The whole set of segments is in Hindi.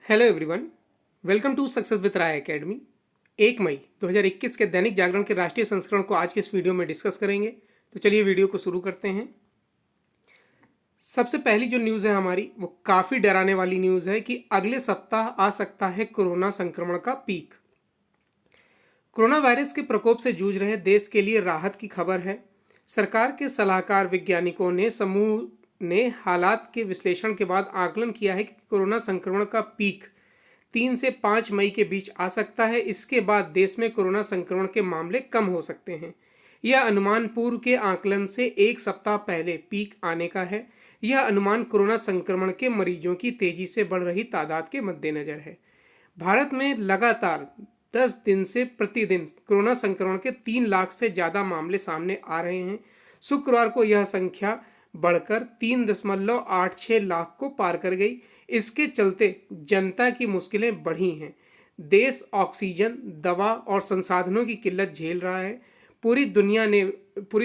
Hello everyone. Welcome to success with Rai academy. 1 मई 2021 के दैनिक जागरण के राष्ट्रीय संस्करण को आज के इस वीडियो में डिस्कस करेंगे। तो चलिए वीडियो को शुरू करते हैं। सबसे पहली जो न्यूज़ है हमारी वो काफ़ी डराने वाली न्यूज़ है कि अगले सप्ताह आ सकता है कोरोना संक्रमण का पीक। कोरोना वायरस के प्रकोप से जूझ रहे देश के लिए राहत की खबर है। सरकार के सलाहकार वैज्ञानिकों ने समूह ने हालात के विश्लेषण के बाद आकलन किया है कि कोरोना संक्रमण का पीक 3 से 5 मई के बीच आ सकता है। इसके बाद देश में कोरोना संक्रमण के मामले कम हो सकते हैं। यह अनुमान पूर्व के आकलन से एक सप्ताह पहले पीक आने का है। यह अनुमान कोरोना संक्रमण के मरीजों की तेजी से बढ़ रही तादाद के मद्देनजर है। भारत में लगातार 10 दिन से प्रतिदिन कोरोना संक्रमण के 3 लाख से ज़्यादा मामले सामने आ रहे हैं। शुक्रवार को यह संख्या बढ़कर 3.86 लाख को पार कर गई। इसके चलते जनता की मुश्किलें बढ़ी हैं। देश ऑक्सीजन, दवा और संसाधनों की किल्लत झेल रहा है। पूरी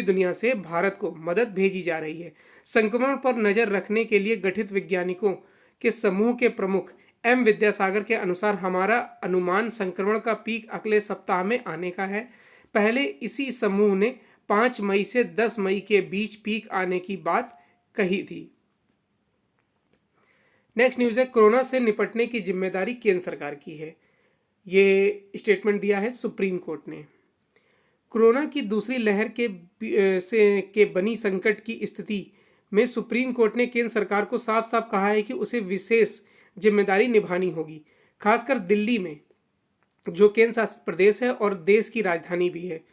दुनिया से भारत को मदद भेजी जा रही है। संक्रमण पर नज़र रखने के लिए गठित वैज्ञानिकों के समूह के प्रमुख एम विद्यासागर के अनुसार हमारा अनुमान संक्रमण का पीक अगले सप्ताह में आने का है। पहले इसी समूह ने 5 मई से 10 मई के बीच पीक आने की बात कही थी। नेक्स्ट न्यूज़ है कोरोना से निपटने की जिम्मेदारी केंद्र सरकार की है। ये स्टेटमेंट दिया है सुप्रीम कोर्ट ने। कोरोना की दूसरी लहर के बनी संकट की स्थिति में सुप्रीम कोर्ट ने केंद्र सरकार को साफ साफ कहा है कि उसे विशेष जिम्मेदारी निभानी होगी, खासकर दिल्ली में जो केंद्र शासित प्रदेश है और देश की राजधानी भी है।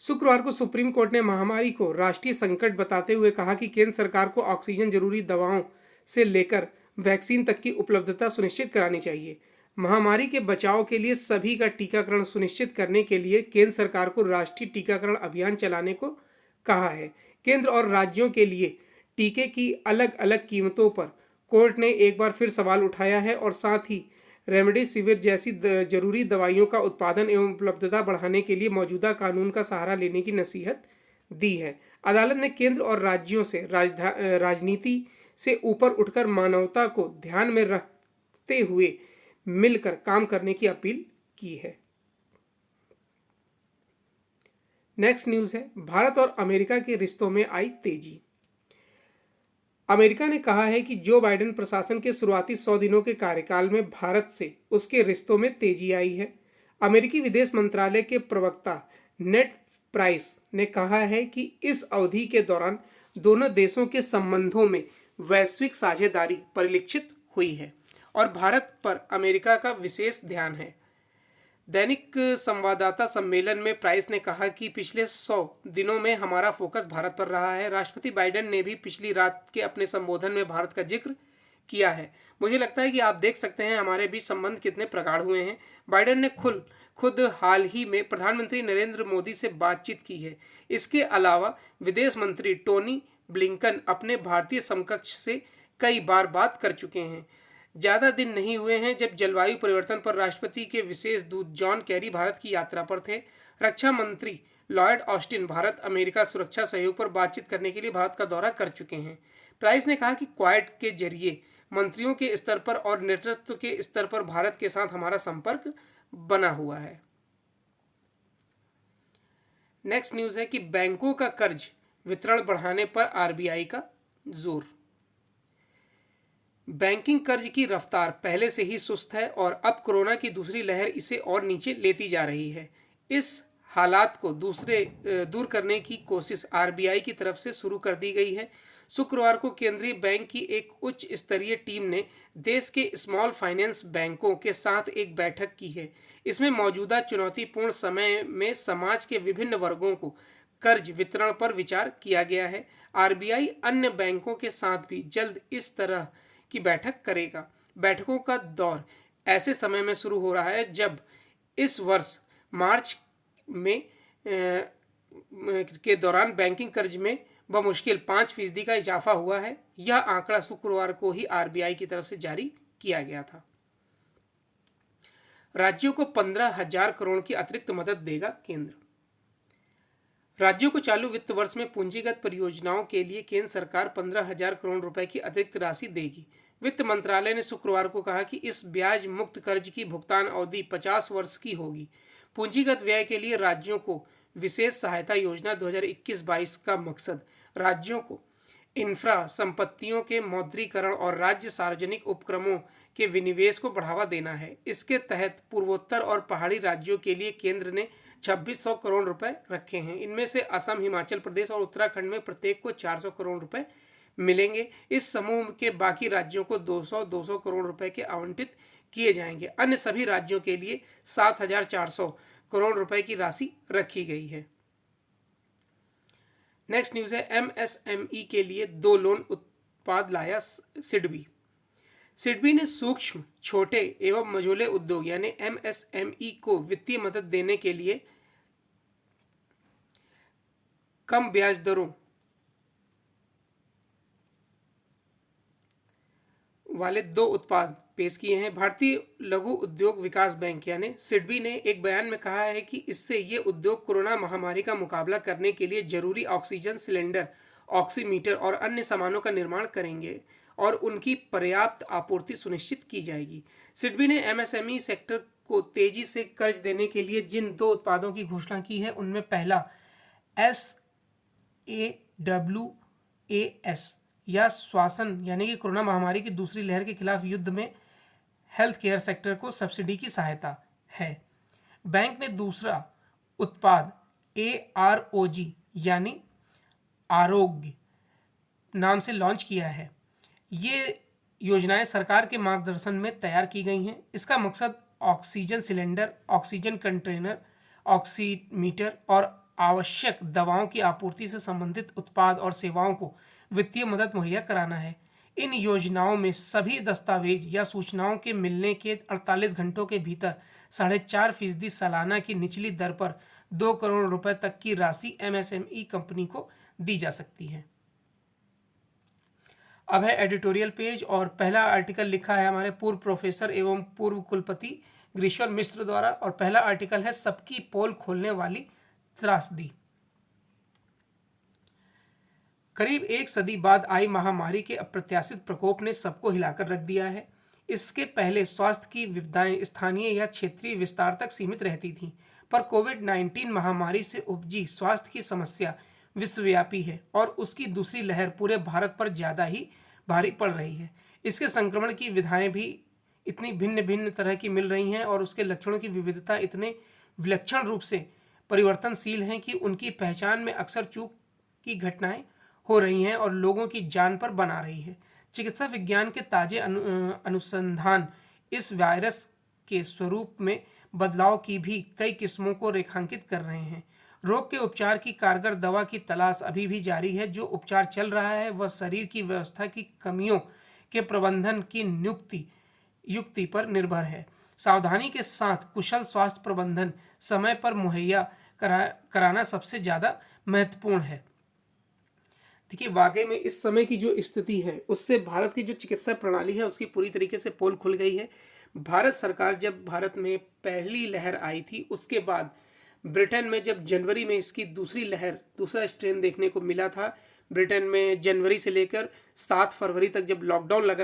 शुक्रवार को सुप्रीम कोर्ट ने महामारी को राष्ट्रीय संकट बताते हुए कहा कि केंद्र सरकार को ऑक्सीजन, जरूरी दवाओं से लेकर वैक्सीन तक की उपलब्धता सुनिश्चित करानी चाहिए। महामारी के बचाव के लिए सभी का टीकाकरण सुनिश्चित करने के लिए केंद्र सरकार को राष्ट्रीय टीकाकरण अभियान चलाने को कहा है। केंद्र और राज्यों के लिए टीके की अलग अलग कीमतों पर कोर्ट ने एक बार फिर सवाल उठाया है और साथ ही रेमडेसिविर जैसी जरूरी दवाइयों का उत्पादन एवं उपलब्धता बढ़ाने के लिए मौजूदा कानून का सहारा लेने की नसीहत दी है। अदालत ने केंद्र और राज्यों से राजनीति से ऊपर उठकर मानवता को ध्यान में रखते हुए मिलकर काम करने की अपील की है। नेक्स्ट न्यूज़ है भारत और अमेरिका के रिश्तों में आई तेजी। अमेरिका ने कहा है कि जो बाइडेन प्रशासन के शुरुआती 100 दिनों के कार्यकाल में भारत से उसके रिश्तों में तेजी आई है। अमेरिकी विदेश मंत्रालय के प्रवक्ता नेड प्राइस ने कहा है कि इस अवधि के दौरान दोनों देशों के संबंधों में वैश्विक साझेदारी परिलक्षित हुई है और भारत पर अमेरिका का विशेष ध्यान है। दैनिक संवाददाता सम्मेलन में प्राइस ने कहा कि पिछले 100 दिनों में हमारा फोकस भारत पर रहा है। राष्ट्रपति बाइडेन ने भी पिछली रात के अपने संबोधन में भारत का जिक्र किया है। मुझे लगता है कि आप देख सकते हैं हमारे बीच संबंध कितने प्रगाढ़ हुए हैं। बाइडेन ने खुद हाल ही में प्रधानमंत्री नरेंद्र मोदी से बातचीत की है। इसके अलावा विदेश मंत्री टोनी ब्लिंकन अपने भारतीय समकक्ष से कई बार बात कर चुके हैं। ज़्यादा दिन नहीं हुए हैं जब जलवायु परिवर्तन पर राष्ट्रपति के विशेष दूत जॉन कैरी भारत की यात्रा पर थे। रक्षा मंत्री लॉयड ऑस्टिन भारत अमेरिका सुरक्षा सहयोग पर बातचीत करने के लिए भारत का दौरा कर चुके हैं। प्राइस ने कहा कि क्वाड के जरिए मंत्रियों के स्तर पर और नेतृत्व के स्तर पर भारत के साथ हमारा संपर्क बना हुआ है। नेक्स्ट न्यूज़ है कि बैंकों का कर्ज वितरण बढ़ाने पर आरबीआई का जोर। बैंकिंग कर्ज की रफ्तार पहले से ही सुस्त है और अब कोरोना की दूसरी लहर इसे और नीचे लेती जा रही है। इस हालात को दूर करने की कोशिश आरबीआई की तरफ से शुरू कर दी गई है। शुक्रवार को केंद्रीय बैंक की एक उच्च स्तरीय टीम ने देश के स्मॉल फाइनेंस बैंकों के साथ एक बैठक की है। इसमें मौजूदा चुनौतीपूर्ण समय में समाज के विभिन्न वर्गों को कर्ज वितरण पर विचार किया गया है। आरबीआई अन्य बैंकों के साथ भी जल्द इस तरह की बैठक करेगा। बैठकों का दौर ऐसे समय में शुरू हो रहा है जब इस वर्ष मार्च में के दौरान बैंकिंग कर्ज में बमुश्किल 5% का इजाफा हुआ है। यह आंकड़ा शुक्रवार को ही आरबीआई की तरफ से जारी किया गया था। राज्यों को 15,000 करोड़ की अतिरिक्त मदद देगा केंद्र। राज्यों को चालू वित्त वर्ष में पूंजीगत परियोजनाओं के लिए केंद्र सरकार 15,000 करोड़ रुपए की अतिरिक्त राशि देगी। वित्त मंत्रालय ने शुक्रवार को कहा कि इस ब्याज मुक्त कर्ज की भुगतान अवधि 50 वर्ष की होगी। पूंजीगत व्यय के लिए राज्यों को विशेष सहायता योजना 2021-22 का मकसद राज्यों को इंफ्रा संपत्तियों के मौद्रीकरण और राज्य सार्वजनिक उपक्रमों के विनिवेश को बढ़ावा देना है। इसके तहत पूर्वोत्तर और पहाड़ी राज्यों के लिए केंद्र ने 2600 करोड़ रुपए रखे हैं। इनमें से असम, हिमाचल प्रदेश और उत्तराखंड में प्रत्येक को 400 करोड़ रुपए मिलेंगे। इस समूह के बाकी राज्यों को 200-200 करोड़ रुपए के आवंटित किए जाएंगे। अन्य सभी राज्यों के लिए 7400 करोड़ रुपए की राशि रखी गई है। नेक्स्ट न्यूज है, एमएसएमई के लिए 2 लोन उत्पाद लाया सिडबी। सिडबी ने सूक्ष्म, छोटे एवं मझोले उद्योग यानी एमएसएमई को वित्तीय मदद देने के लिए कम ब्याज दरों वाले 2 उत्पाद पेश किए हैं। भारतीय लघु उद्योग विकास बैंक यानी सिडबी ने एक बयान में कहा है कि इससे ये उद्योग कोरोना महामारी का मुकाबला करने के लिए जरूरी ऑक्सीजन सिलेंडर, ऑक्सीमीटर और अन्य सामानों का निर्माण करेंगे और उनकी पर्याप्त आपूर्ति सुनिश्चित की जाएगी। सिडबी ने एमएसएमई सेक्टर को तेजी से कर्ज देने के लिए जिन 2 उत्पादों की घोषणा की है उनमें पहला SAWAS या श्वासन यानी कि कोरोना महामारी की दूसरी लहर के खिलाफ युद्ध में हेल्थ केयर सेक्टर को सब्सिडी की सहायता है। बैंक ने दूसरा उत्पाद AROG यानी आरोग्य नाम से लॉन्च किया है। ये योजनाएं सरकार के मार्गदर्शन में तैयार की गई हैं। इसका मकसद oxygen cylinder, oxygen container, oximeter और आवश्यक दवाओं की आपूर्ति से संबंधित उत्पाद और सेवाओं को वित्तीय मदद मुहैया कराना है। इन योजनाओं में सभी दस्तावेज या सूचनाओं के मिलने के 48 घंटों के भीतर 4.5% सालाना की निचली दर पर 2 करोड़ रुपए तक की राशि एमएसएमई कंपनी को दी जा सकती है। अब है एडिटोरियल पेज और पहला आर्टिकल लिखा है हमारे पूर्व प्रोफेसर एवं पूर्व कुलपति ग्रीश्वर मिश्र द्वारा और पहला आर्टिकल है सबकी पोल खोलने वाली त्रासदी। करीब 1 सदी बाद आई महामारी के अप्रत्याशित प्रकोप ने सबको हिलाकर रख दिया है। इसके पहले स्वास्थ्य की विविधताएं स्थानीय या क्षेत्रीय विस्तार तक सीमित रहती थीं, पर कोविड-19 महामारी से उपजी स्वास्थ्य की समस्या विश्वव्यापी है और उसकी दूसरी लहर पूरे भारत पर ज़्यादा ही भारी पड़ रही है। इसके संक्रमण की विधाएं भी इतनी भिन्न भिन्न तरह की मिल रही हैं और उसके लक्षणों की विविधता इतने विलक्षण रूप से परिवर्तनशील हैं कि उनकी पहचान में अक्सर चूक की घटनाएं हो रही हैं और लोगों की जान पर बना रही है। चिकित्सा विज्ञान के ताजे अनुसंधान इस वायरस के स्वरूप में बदलाव की भी कई किस्मों को रेखांकित कर रहे हैं। रोग के उपचार की कारगर दवा की तलाश अभी भी जारी है। जो उपचार चल रहा है वह शरीर की व्यवस्था की कमियों के प्रबंधन की युक्ति पर निर्भर है। सावधानी के साथ कुशल स्वास्थ्य प्रबंधन समय पर मुहैया कराना सबसे ज़्यादा महत्वपूर्ण है। देखिए, वाकई में इस समय की जो स्थिति है उससे भारत की जो चिकित्सा प्रणाली है उसकी पूरी तरीके से पोल खुल गई है। भारत सरकार जब भारत में पहली लहर आई थी उसके बाद ब्रिटेन में जब जनवरी में इसकी दूसरी लहर, दूसरा स्ट्रेन देखने को मिला था, ब्रिटेन में जनवरी से लेकर 7 फरवरी तक जब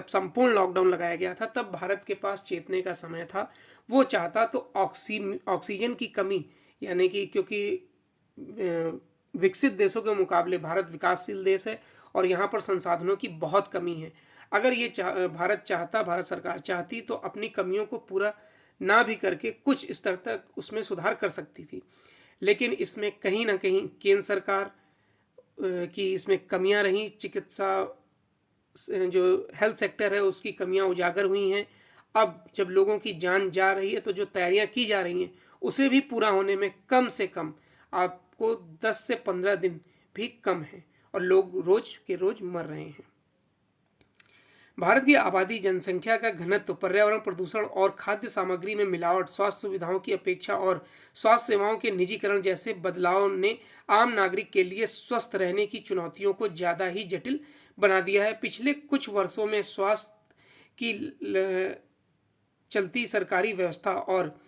संपूर्ण लॉकडाउन लगाया गया था, तब भारत के पास चेतने का समय था। वो चाहता तो ऑक्सीजन की कमी, यानी कि क्योंकि विकसित देशों के मुकाबले भारत विकासशील देश है और यहाँ पर संसाधनों की बहुत कमी है। अगर ये भारत सरकार चाहती तो अपनी कमियों को पूरा ना भी करके कुछ स्तर तक उसमें सुधार कर सकती थी, लेकिन इसमें कहीं ना कहीं केंद्र सरकार की इसमें कमियां रहीं। चिकित्सा जो हेल्थ सेक्टर है उसकी कमियां उजागर हुई हैं। अब जब लोगों की जान जा रही है तो जो तैयारियां की जा रही हैं उसे भी पूरा होने में कम से कम आपको 10 से 15 दिन भी कम है और लोग रोज के रोज मर रहे हैं। भारत की आबादी, जनसंख्या का घनत्व, पर्यावरण प्रदूषण और खाद्य सामग्री में मिलावट, स्वास्थ्य सुविधाओं की अपेक्षा और स्वास्थ्य सेवाओं के निजीकरण जैसे बदलाव ने आम नागरिक के लिए स्वस्थ रहने की चुनौतियों को ज़्यादा ही जटिल बना दिया है। पिछले कुछ वर्षों में स्वास्थ्य की चलती सरकारी व्यवस्था और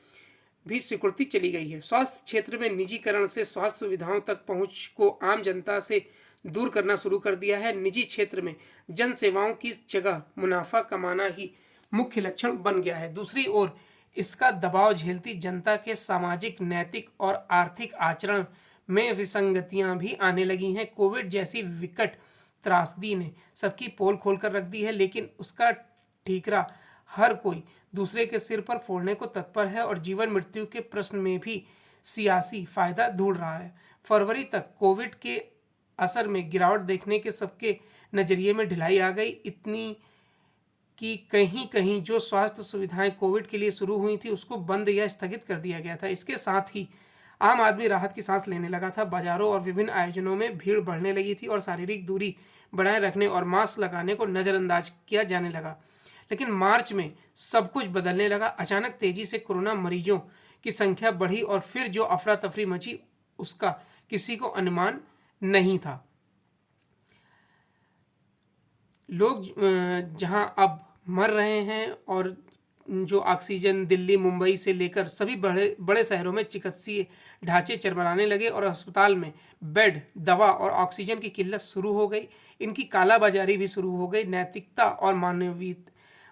भी स्वीकृति चली गई है। स्वास्थ्य क्षेत्र में निजीकरण से स्वास्थ्य सुविधाओं तक पहुंच को आम जनता से दूर करना शुरू कर दिया है। निजी क्षेत्र में जन सेवाओं की जगह मुनाफा कमाना ही मुख्य लक्षण बन गया है। दूसरी ओर इसका दबाव झेलती जनता के सामाजिक, नैतिक और आर्थिक आचरण में विसंगतियां भी आने लगी हैं। कोविड जैसी विकट त्रासदी ने सबकी पोल खोलकर रख दी है, लेकिन उसका ठीकरा हर कोई दूसरे के सिर पर फोड़ने को तत्पर है और जीवन मृत्यु के प्रश्न में भी सियासी फायदा ढूंढ रहा है। फरवरी तक कोविड के असर में गिरावट देखने के सबके नजरिए में ढिलाई आ गई, इतनी कि कहीं कहीं जो स्वास्थ्य सुविधाएं कोविड के लिए शुरू हुई थी उसको बंद या स्थगित कर दिया गया था। इसके साथ ही आम आदमी राहत की सांस लेने लगा था। बाजारों और विभिन्न आयोजनों में भीड़ बढ़ने लगी थी और शारीरिक दूरी बनाए रखने और मास्क लगाने को नज़रअंदाज किया जाने लगा। लेकिन मार्च में सब कुछ बदलने लगा। अचानक तेजी से कोरोना मरीजों की संख्या बढ़ी और फिर जो अफरा तफरी मची उसका किसी को अनुमान नहीं था। लोग जहां अब मर रहे हैं और जो ऑक्सीजन दिल्ली, मुंबई से लेकर सभी बड़े बड़े शहरों में चिकित्सीय ढांचे चरमराने लगे और अस्पताल में बेड, दवा और ऑक्सीजन की किल्लत शुरू हो गई। इनकी कालाबाजारी भी शुरू हो गई। नैतिकता और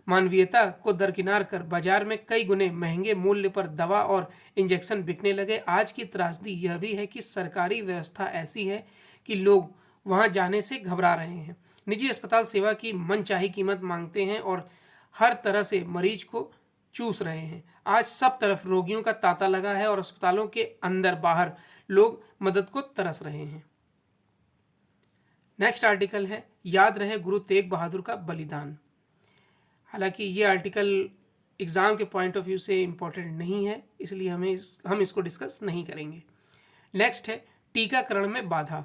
मानवीयता को दरकिनार कर बाजार में कई गुने महंगे मूल्य पर दवा और इंजेक्शन बिकने लगे। आज की त्रासदी यह भी है कि सरकारी व्यवस्था ऐसी है कि लोग वहां जाने से घबरा रहे हैं। निजी अस्पताल सेवा की मनचाही कीमत मांगते हैं और हर तरह से मरीज को चूस रहे हैं। आज सब तरफ रोगियों का तांता लगा है और अस्पतालों के अंदर बाहर लोग मदद को तरस रहे हैं। नेक्स्ट आर्टिकल है, याद रहे गुरु तेग बहादुर का बलिदान। हालांकि ये आर्टिकल एग्ज़ाम के पॉइंट ऑफ व्यू से इम्पोर्टेंट नहीं है, इसलिए हम इसको डिस्कस नहीं करेंगे। नेक्स्ट है, टीकाकरण में बाधा।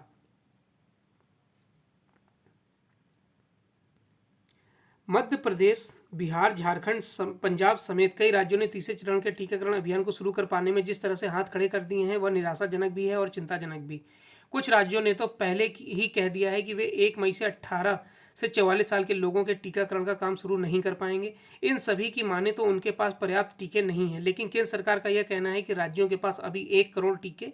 मध्य प्रदेश, बिहार, झारखंड, पंजाब समेत कई राज्यों ने तीसरे चरण के टीकाकरण अभियान को शुरू कर पाने में जिस तरह से हाथ खड़े कर दिए हैं वह निराशाजनक भी है और चिंताजनक भी। कुछ राज्यों ने तो पहले ही कह दिया है कि वे 1 मई से 18 से 44 साल के लोगों के टीकाकरण का काम शुरू नहीं कर पाएंगे। इन सभी की माने तो उनके पास पर्याप्त टीके नहीं हैं, लेकिन केंद्र सरकार का यह कहना है कि राज्यों के पास अभी 1 करोड़ टीके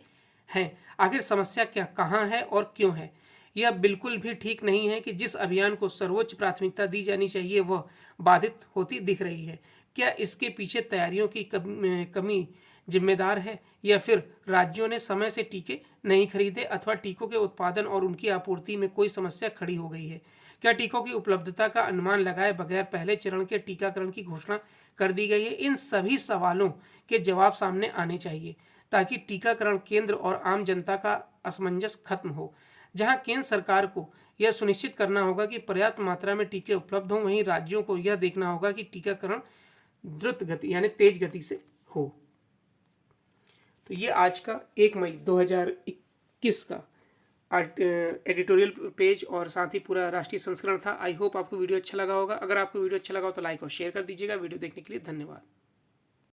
हैं। आखिर समस्या क्या कहाँ है और क्यों है? यह बिल्कुल भी ठीक नहीं है कि जिस अभियान को सर्वोच्च प्राथमिकता दी जानी चाहिए वह बाधित होती दिख रही है। क्या इसके पीछे तैयारियों की कमी जिम्मेदार है या फिर राज्यों ने समय से टीके नहीं खरीदे अथवा टीकों के उत्पादन और उनकी आपूर्ति में कोई समस्या खड़ी हो गई है? क्या टीकों की उपलब्धता का अनुमान लगाए बगैर पहले चरण के टीकाकरण की घोषणा कर दी गई है? इन सभी सवालों के जवाब सामने आने चाहिए ताकि टीकाकरण केंद्र और आम जनता का असमंजस खत्म हो। जहां केंद्र सरकार को यह सुनिश्चित करना होगा कि पर्याप्त मात्रा में टीके उपलब्ध हों, वहीं राज्यों को यह देखना होगा कि टीकाकरण द्रुत गति यानी तेज गति से हो। तो ये आज का 1 मई 2021 का एडिटोरियल पेज और साथ ही पूरा राष्ट्रीय संस्करण था। आई होप आपको वीडियो अच्छा लगा होगा। अगर आपको वीडियो अच्छा लगा हो तो लाइक और शेयर कर दीजिएगा। वीडियो देखने के लिए धन्यवाद।